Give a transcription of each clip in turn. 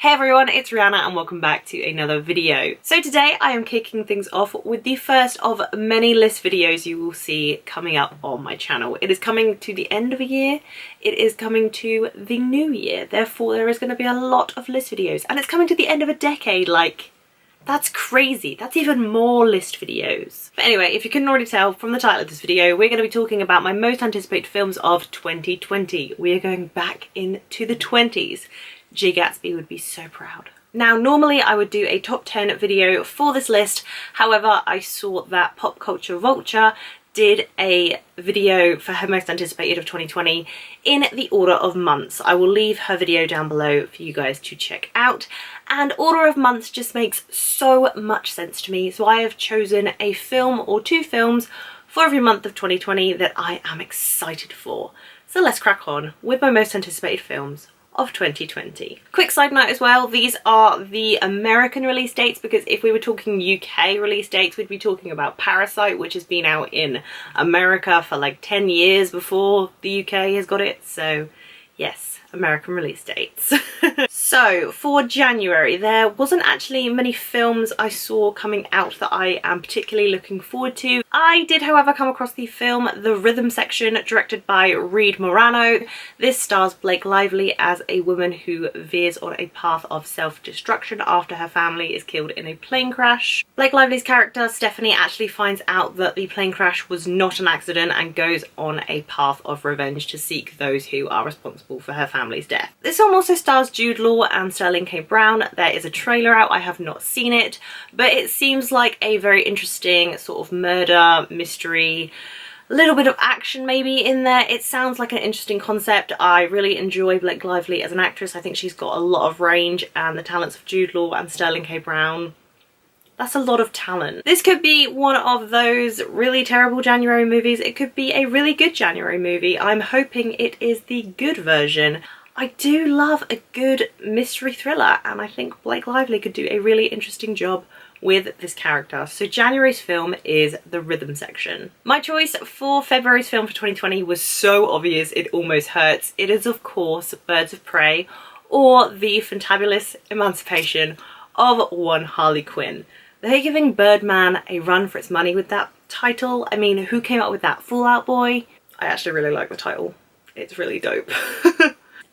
Hey everyone, it's Rihanna and welcome back to another video. So today I am kicking things off with the first of many list videos you will see coming up on my channel. It is coming to the end of a year, it is coming to the new year, therefore there is going to be a lot of list videos, and it's coming to the end of a decade. Like, that's crazy. That's even more list videos. But anyway, if you couldn't already tell from the title of this video, we're going to be talking about my most anticipated films of 2020. We are going back into the 20s. Jay Gatsby would be so proud. Now, normally I would do a top 10 video for this list. However, I saw that Pop Culture Vulture did a video for her most anticipated of 2020 in the order of months. I will leave her video down below for you guys to check out. And order of months just makes so much sense to me. So I have chosen a film or two films for every month of 2020 that I am excited for. So let's crack on with my most anticipated films of 2020. Quick side note as well, these are the American release dates, because if we were talking UK release dates, we'd be talking about Parasite, which has been out in America for like 10 years before the UK has got it. So yes, American release dates. So for January, there wasn't actually many films I saw coming out that I am particularly looking forward to. I did, however, come across the film The Rhythm Section, directed by Reed Morano. This stars Blake Lively as a woman who veers on a path of self-destruction after her family is killed in a plane crash. Blake Lively's character, Stephanie, actually finds out that the plane crash was not an accident and goes on a path of revenge to seek those who are responsible for her family's death. This film also stars Jude Law and Sterling K. Brown. There is a trailer out, I have not seen it, but it seems like a very interesting sort of murder mystery, a little bit of action maybe in there. It sounds like an interesting concept. I really enjoy Blake Lively as an actress. I think she's got a lot of range, and the talents of Jude Law and Sterling K. Brown, that's a lot of talent. This could be one of those really terrible January movies. It could be a really good January movie. I'm hoping it is the good version. I do love a good mystery thriller, and I think Blake Lively could do a really interesting job with this character. So January's film is The Rhythm Section. My choice for February's film for 2020 was so obvious it almost hurts. It is, of course, Birds of Prey, or The Fantabulous Emancipation of One Harley Quinn. They're giving Birdman a run for its money with that title. I mean, who came up with that? Fall Out Boy? I actually really like the title. It's really dope.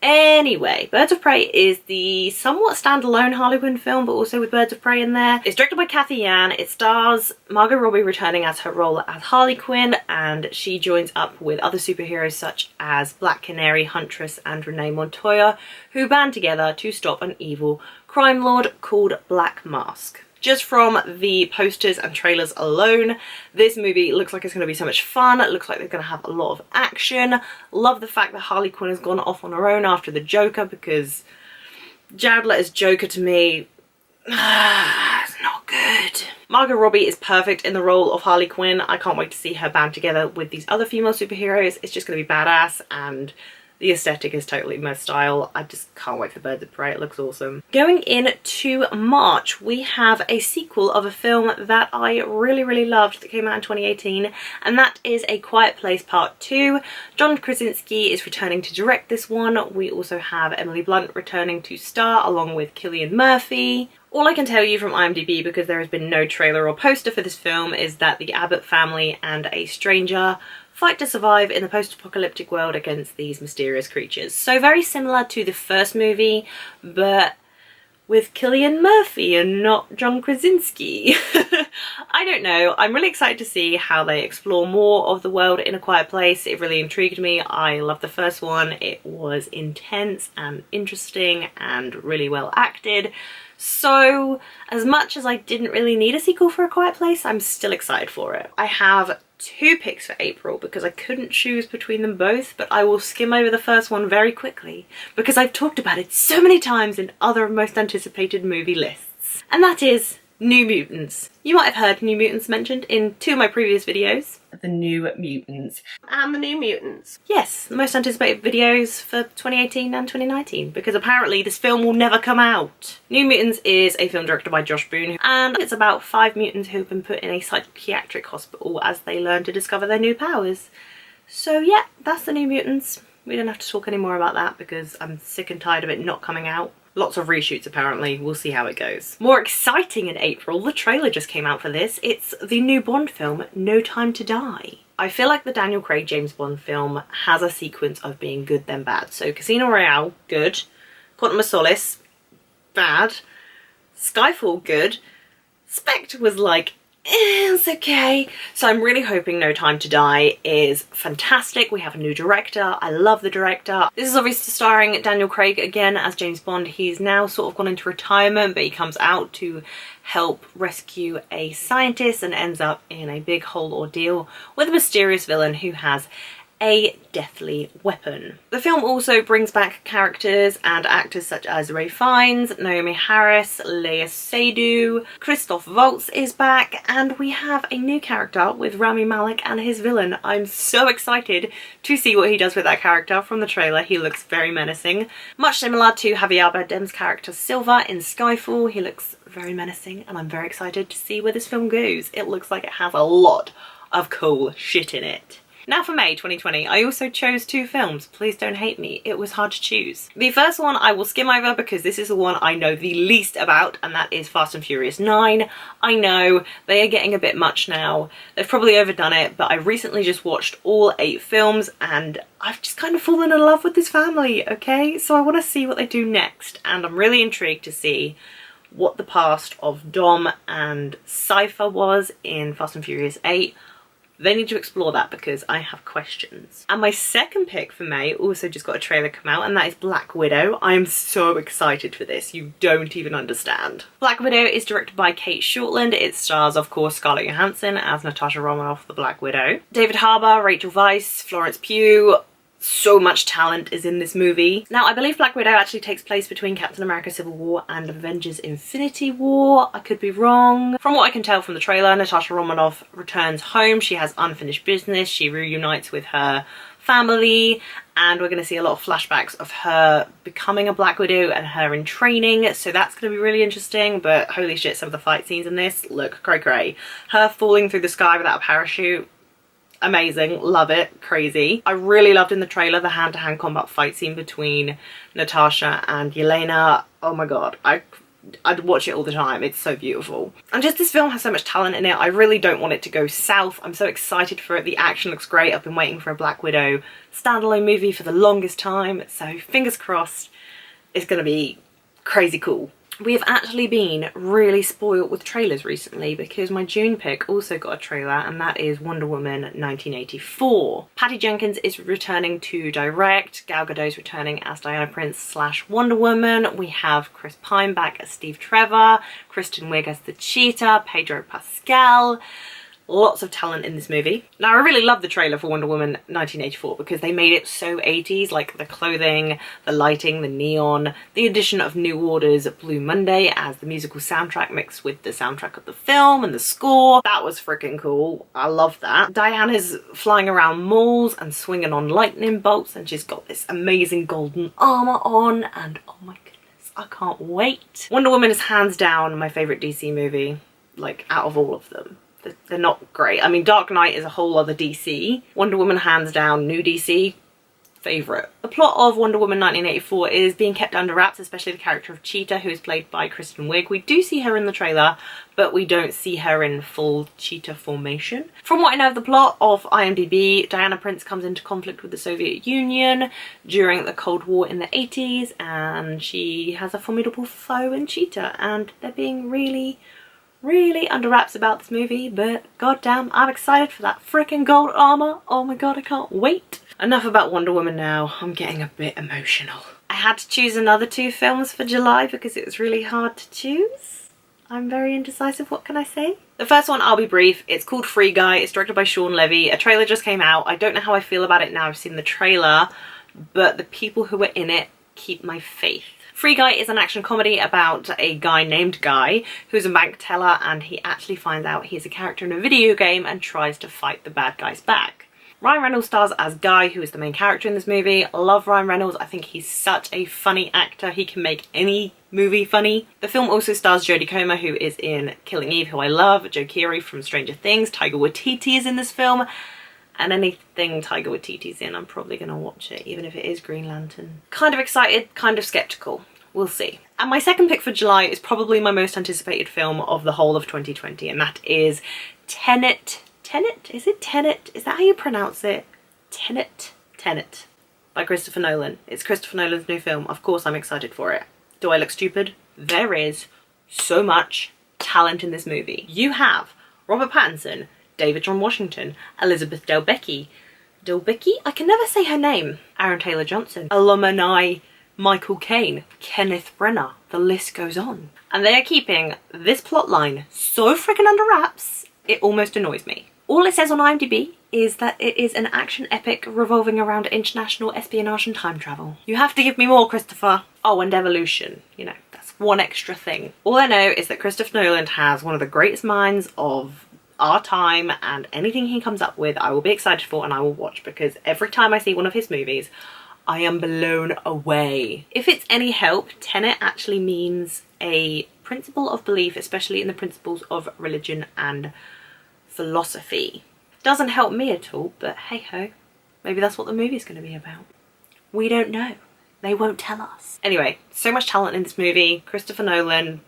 Anyway, Birds of Prey is the somewhat standalone Harley Quinn film, but also with Birds of Prey in there. It's directed by Cathy Yan. It stars Margot Robbie returning as her role as Harley Quinn, and she joins up with other superheroes such as Black Canary, Huntress, and Renee Montoya, who band together to stop an evil crime lord called Black Mask. Just from the posters and trailers alone, this movie looks like it's going to be so much fun. It looks like they're going to have a lot of action. Love the fact that Harley Quinn has gone off on her own after the Joker, because Jared Leto's Joker to me, it's not good. Margot Robbie is perfect in the role of Harley Quinn. I can't wait to see her band together with these other female superheroes. It's just going to be badass, and the aesthetic is totally my style. I just can't wait for Birds of Prey. It looks awesome. Going into March, we have a sequel of a film that I really loved that came out in 2018, and that is A Quiet Place Part 2. John Krasinski is returning to direct this one. We also have Emily Blunt returning to star, along with Cillian Murphy. All I can tell you from IMDb, because there has been no trailer or poster for this film, is that the Abbott family and a stranger fight to survive in the post-apocalyptic world against these mysterious creatures. So very similar to the first movie, but with Cillian Murphy and not John Krasinski. I don't know. I'm really excited to see how they explore more of the world in A Quiet Place. It really intrigued me. I loved the first one. It was intense and interesting and really well acted. So as much as I didn't really need a sequel for A Quiet Place, I'm still excited for it. I have two picks for April because I couldn't choose between them both, but I will skim over the first one very quickly because I've talked about it so many times in other most anticipated movie lists. And that is New Mutants. You might have heard New Mutants mentioned in two of my previous videos. The New Mutants. And the New Mutants. Yes, the most anticipated videos for 2018 and 2019, because apparently this film will never come out. New Mutants is a film directed by Josh Boone, and it's about 5 mutants who've been put in a psychiatric hospital as they learn to discover their new powers. So yeah, that's the New Mutants. We don't have to talk any more about that because I'm sick and tired of it not coming out. Lots of reshoots apparently, we'll see how it goes. More exciting in April, the trailer just came out for this. It's the new Bond film, No Time to Die. I feel like the Daniel Craig James Bond film has a sequence of being good then bad. So Casino Royale, good. Quantum of Solace, bad. Skyfall, good. Spectre was like, it's okay. So I'm really hoping No Time to Die is fantastic. We have a new director. I love the director. This is obviously starring Daniel Craig again as James Bond. He's now sort of gone into retirement, but he comes out to help rescue a scientist and ends up in a big whole ordeal with a mysterious villain who has a deathly weapon. The film also brings back characters and actors such as Ralph Fiennes, Naomi Harris, Léa Seydoux, Christoph Waltz is back, and we have a new character with Rami Malek and his villain. I'm so excited to see what he does with that character. From the trailer, he looks very menacing. Much similar to Javier Bardem's character Silva in Skyfall, he looks very menacing, and I'm very excited to see where this film goes. It looks like it has a lot of cool shit in it. Now for May 2020, I also chose 2 films. Please don't hate me, it was hard to choose. The first one I will skim over because this is the one I know the least about, and that is Fast and Furious 9. I know, they are getting a bit much now. They've probably overdone it, but I recently just watched all 8 films and I've just kind of fallen in love with this family, okay? So I want to see what they do next, and I'm really intrigued to see what the past of Dom and Cypher was in Fast and Furious 8. They need to explore that because I have questions. And my second pick for May also just got a trailer come out, and that is Black Widow. I am so excited for this, you don't even understand. Black Widow is directed by Kate Shortland. It stars, of course, Scarlett Johansson as Natasha Romanoff, the Black Widow. David Harbour, Rachel Weisz, Florence Pugh. So much talent is in this movie. Now, I believe Black Widow actually takes place between Captain America Civil War and Avengers Infinity War. I could be wrong. From what I can tell from the trailer, Natasha Romanoff returns home. She has unfinished business. She reunites with her family, and we're going to see a lot of flashbacks of her becoming a Black Widow and her in training. So that's going to be really interesting, but holy shit, some of the fight scenes in this look cray-cray. Her falling through the sky without a parachute. Amazing, love it, crazy. I really loved in the trailer the hand-to-hand combat fight scene between Natasha and Yelena. Oh my god, I'd watch it all the time. It's so beautiful. And just this film has so much talent in it. I really don't want it to go south. I'm so excited for it. The action looks great. I've been waiting for a Black Widow standalone movie for the longest time. So fingers crossed it's gonna be crazy cool. We have actually been really spoiled with trailers recently because my June pick also got a trailer, and that is Wonder Woman 1984. Patty Jenkins is returning to direct, Gal Gadot's returning as Diana Prince / Wonder Woman. We have Chris Pine back as Steve Trevor, Kristen Wiig as the Cheetah, Pedro Pascal. Lots of talent in this movie. Now, I really love the trailer for Wonder Woman 1984 because they made it so 80s, like the clothing, the lighting, the neon, the addition of New Order's Blue Monday as the musical soundtrack mixed with the soundtrack of the film and the score. That was freaking cool. I love that. Diana's flying around malls and swinging on lightning bolts, and she's got this amazing golden armor on, and oh my goodness, I can't wait. Wonder Woman is hands down my favorite DC movie, like out of all of them. They're not great. I mean, Dark Knight is a whole other DC. Wonder Woman, hands down, new DC, favourite. The plot of Wonder Woman 1984 is being kept under wraps, especially the character of Cheetah, who is played by Kristen Wiig. We do see her in the trailer, but we don't see her in full Cheetah formation. From what I know of the plot of IMDb, Diana Prince comes into conflict with the Soviet Union during the Cold War in the 80s, and she has a formidable foe in Cheetah, and they're being really under wraps about this movie, but goddamn, I'm excited for that freaking gold armor. Oh my god, I can't wait. Enough about Wonder Woman now. I'm getting a bit emotional. I had to choose another 2 films for July because it was really hard to choose. I'm very indecisive, what can I say? The first one, I'll be brief. It's called Free Guy. It's directed by Sean Levy. A trailer just came out. I don't know how I feel about it now I've seen the trailer, but the people who are in it keep my faith. Free Guy is an action comedy about a guy named Guy who's a bank teller, and he actually finds out he's a character in a video game and tries to fight the bad guys back. Ryan Reynolds stars as Guy, who is the main character in this movie. I love Ryan Reynolds. I think he's such a funny actor. He can make any movie funny. The film also stars Jodie Comer, who is in Killing Eve, who I love, Joe Keery from Stranger Things, Taika Waititi is in this film, and anything Taika Waititi's in, I'm probably going to watch it, even if it is Green Lantern. Kind of excited, kind of skeptical. We'll see. And my second pick for July is probably my most anticipated film of the whole of 2020, and that is Tenet. Tenet? Is it Tenet? Is that how you pronounce it? Tenet? Tenet. By Christopher Nolan. It's Christopher Nolan's new film. Of course I'm excited for it. Do I look stupid? There is so much talent in this movie. You have Robert Pattinson, David John Washington, Elizabeth Debicki. Debicki? I can never say her name. Aaron Taylor-Johnson. Alumni Michael Caine. Kenneth Branagh. The list goes on. And they are keeping this plotline so freaking under wraps, it almost annoys me. All it says on IMDb is that it is an action epic revolving around international espionage and time travel. You have to give me more, Christopher. Oh, and evolution. You know, that's one extra thing. All I know is that Christopher Nolan has one of the greatest minds of our time, and anything he comes up with I will be excited for and I will watch, because every time I see one of his movies I am blown away. If it's any help, Tenet actually means a principle of belief, especially in the principles of religion and philosophy. Doesn't help me at all, but hey ho, maybe that's what the movie's going to be about. We don't know. They won't tell us. Anyway, so much talent in this movie. Christopher Nolan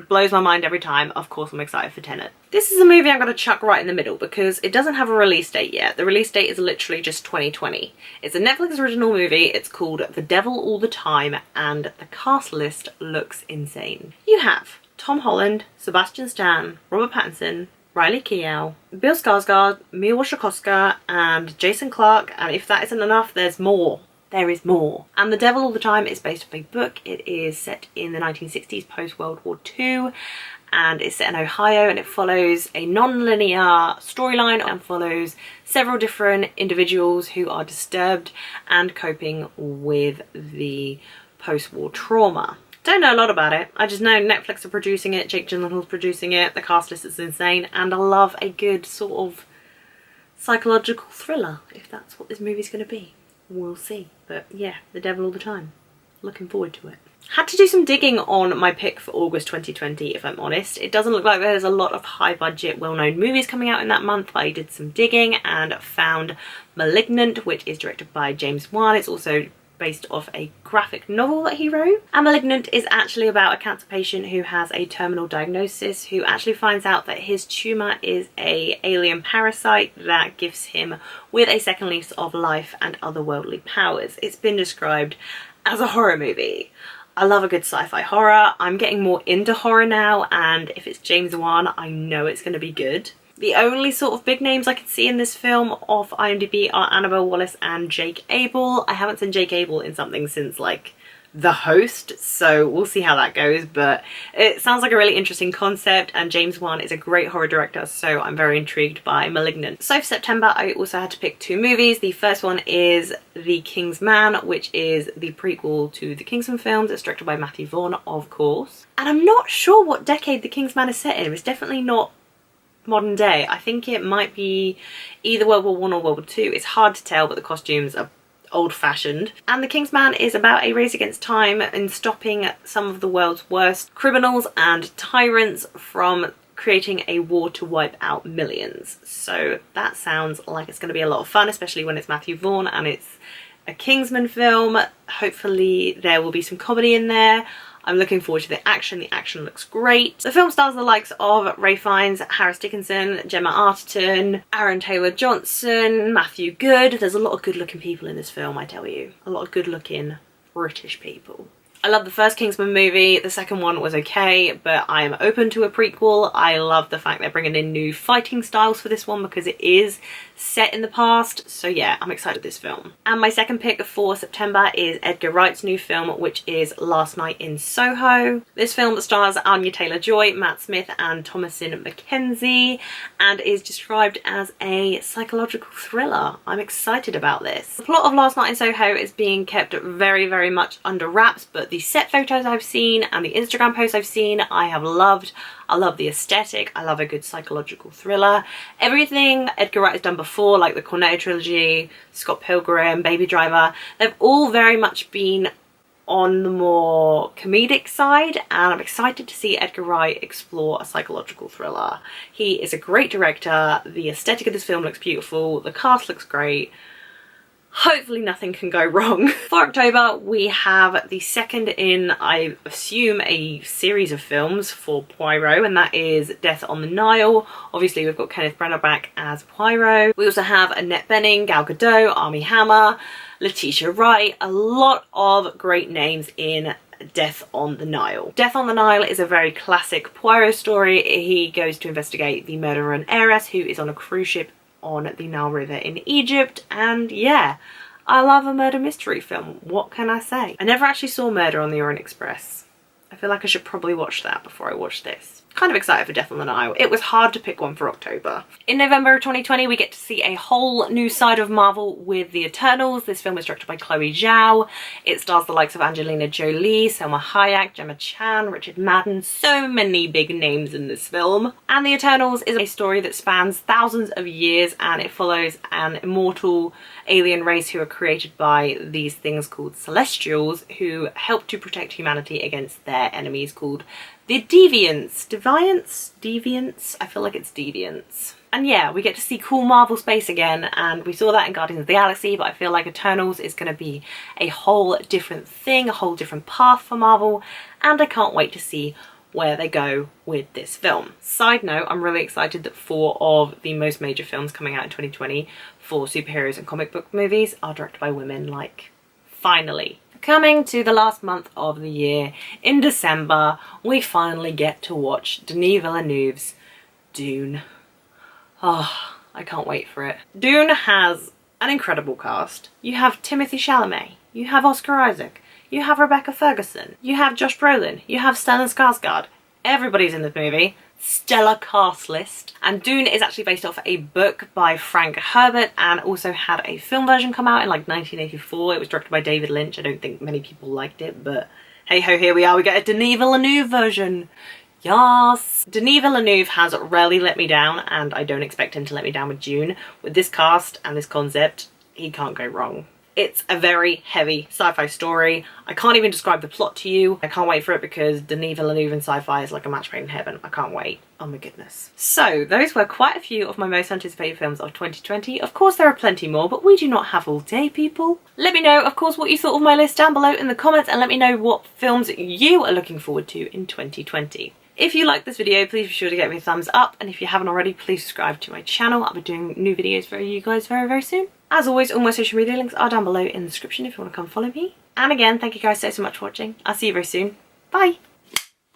blows my mind every time. Of course I'm excited for Tenet. This is a movie I'm going to chuck right in the middle because it doesn't have a release date yet. The release date is literally just 2020. It's a Netflix original movie. It's called The Devil All the Time, and the cast list looks insane. You have Tom Holland, Sebastian Stan, Robert Pattinson, Riley Keough, Bill Skarsgård, Mia Wasikowska, and Jason Clarke, and if that isn't enough, there's more. There is more. And The Devil All the Time is based on a book. It is set in the 1960s, post-World War II, and it's set in Ohio, and it follows a non-linear storyline and follows several different individuals who are disturbed and coping with the post-war trauma. Don't know a lot about it. I just know Netflix are producing it, Jake Gyllenhaal's producing it, the cast list is insane, and I love a good sort of psychological thriller, if that's what this movie's going to be. We'll see. But yeah, The Devil All the Time. Looking forward to it. Had to do some digging on my pick for August 2020, if I'm honest. It doesn't look like there's a lot of high budget, well-known movies coming out in that month, but I did some digging and found Malignant, which is directed by James Wan. It's also based off a graphic novel that he wrote. And Malignant is actually about a cancer patient who has a terminal diagnosis, who actually finds out that his tumour is an alien parasite that gives him with a second lease of life and otherworldly powers. It's been described as a horror movie. I love a good sci-fi horror. I'm getting more into horror now, and if it's James Wan, I know it's going to be good. The only sort of big names I can see in this film off IMDb are Annabelle Wallis and Jake Abel. I haven't seen Jake Abel in something since like The Host, so we'll see how that goes, but it sounds like a really interesting concept, and James Wan is a great horror director, so I'm very intrigued by Malignant. So for September I also had to pick two movies. The first one is The King's Man, which is the prequel to the Kingsman films. It's directed by Matthew Vaughn, of course, and I'm not sure what decade The King's Man is set in. It's definitely not modern day. I think it might be either World War I or World War II. It's hard to tell, but the costumes are old-fashioned. And The King's Man is about a race against time in stopping some of the world's worst criminals and tyrants from creating a war to wipe out millions. So that sounds like it's going to be a lot of fun, especially when it's Matthew Vaughn and it's a Kingsman film. Hopefully there will be some comedy in there. I'm looking forward to the action. The action looks great. The film stars the likes of Ralph Fiennes, Harris Dickinson, Gemma Arterton, Aaron Taylor-Johnson, Matthew Good. There's a lot of good looking people in this film, I tell you. A lot of good looking British people. I love the first Kingsman movie. The second one was okay, but I am open to a prequel. I love the fact they're bringing in new fighting styles for this one because it is set in the past. So yeah, I'm excited for this film. And my second pick for September is Edgar Wright's new film, which is Last Night in Soho. This film stars Anya Taylor-Joy, Matt Smith and Thomasin McKenzie, and is described as a psychological thriller. I'm excited about this. The plot of Last Night in Soho is being kept very, very much under wraps, but the set photos I've seen and the Instagram posts I've seen, I have loved. I love the aesthetic. I love a good psychological thriller. Everything Edgar Wright has done before, like the Cornetto trilogy, Scott Pilgrim, Baby Driver, they've all very much been on the more comedic side, and I'm excited to see Edgar Wright explore a psychological thriller. He is a great director. The aesthetic of this film looks beautiful. The cast looks great. Hopefully nothing can go wrong. For October, we have the second in, I assume, a series of films for Poirot, and that is Death on the Nile. Obviously, we've got Kenneth Branagh back as Poirot. We also have Annette Bening, Gal Gadot, Armie Hammer, Letitia Wright, a lot of great names in Death on the Nile. Death on the Nile is a very classic Poirot story. He goes to investigate the murder of an heiress who is on a cruise ship on the Nile River in Egypt, and yeah, I love a murder mystery film. What can I say? I never actually saw Murder on the Orient Express. I feel like I should probably watch that before I watch this. Kind of excited for Death on the Nile. It was hard to pick one for October. In November of 2020, we get to see a whole new side of Marvel with The Eternals. This film is directed by Chloe Zhao. It stars the likes of Angelina Jolie, Selma Hayek, Gemma Chan, Richard Madden. So many big names in this film. And The Eternals is a story that spans thousands of years, and it follows an immortal alien race who are created by these things called Celestials, who help to protect humanity against their enemies called the Deviants. Deviants? I feel like it's Deviants. And yeah, we get to see cool Marvel space again, and we saw that in Guardians of the Galaxy, but I feel like Eternals is going to be a whole different thing, a whole different path for Marvel, and I can't wait to see where they go with this film. Side note, I'm really excited that 4 of the most major films coming out in 2020 for superheroes and comic book movies are directed by women, like, finally. Coming to the last month of the year, in December, we finally get to watch Denis Villeneuve's Dune. Oh, I can't wait for it. Dune has an incredible cast. You have Timothée Chalamet, you have Oscar Isaac, you have Rebecca Ferguson, you have Josh Brolin, you have Stellan Skarsgård. Everybody's in this movie. Stellar cast list. And Dune is actually based off a book by Frank Herbert, and also had a film version come out in like 1984. It was directed by David Lynch. I don't think many people liked it, but hey ho, here we are. We get a Denis Villeneuve version. Yes! Denis Villeneuve has rarely let me down, and I don't expect him to let me down with Dune. With this cast and this concept, he can't go wrong. It's a very heavy sci-fi story. I can't even describe the plot to you. I can't wait for it because Denis Villeneuve in sci-fi is like a match made in heaven. I can't wait. Oh my goodness. So those were quite a few of my most anticipated films of 2020. Of course there are plenty more, but we do not have all day, people. Let me know, of course, what you thought of my list down below in the comments, and let me know what films you are looking forward to in 2020. If you liked this video, please be sure to give me a thumbs up, and if you haven't already, please subscribe to my channel. I'll be doing new videos for you guys very, very soon. As always, all my social media links are down below in the description if you want to come follow me. And again, thank you guys so much for watching. I'll see you very soon. Bye!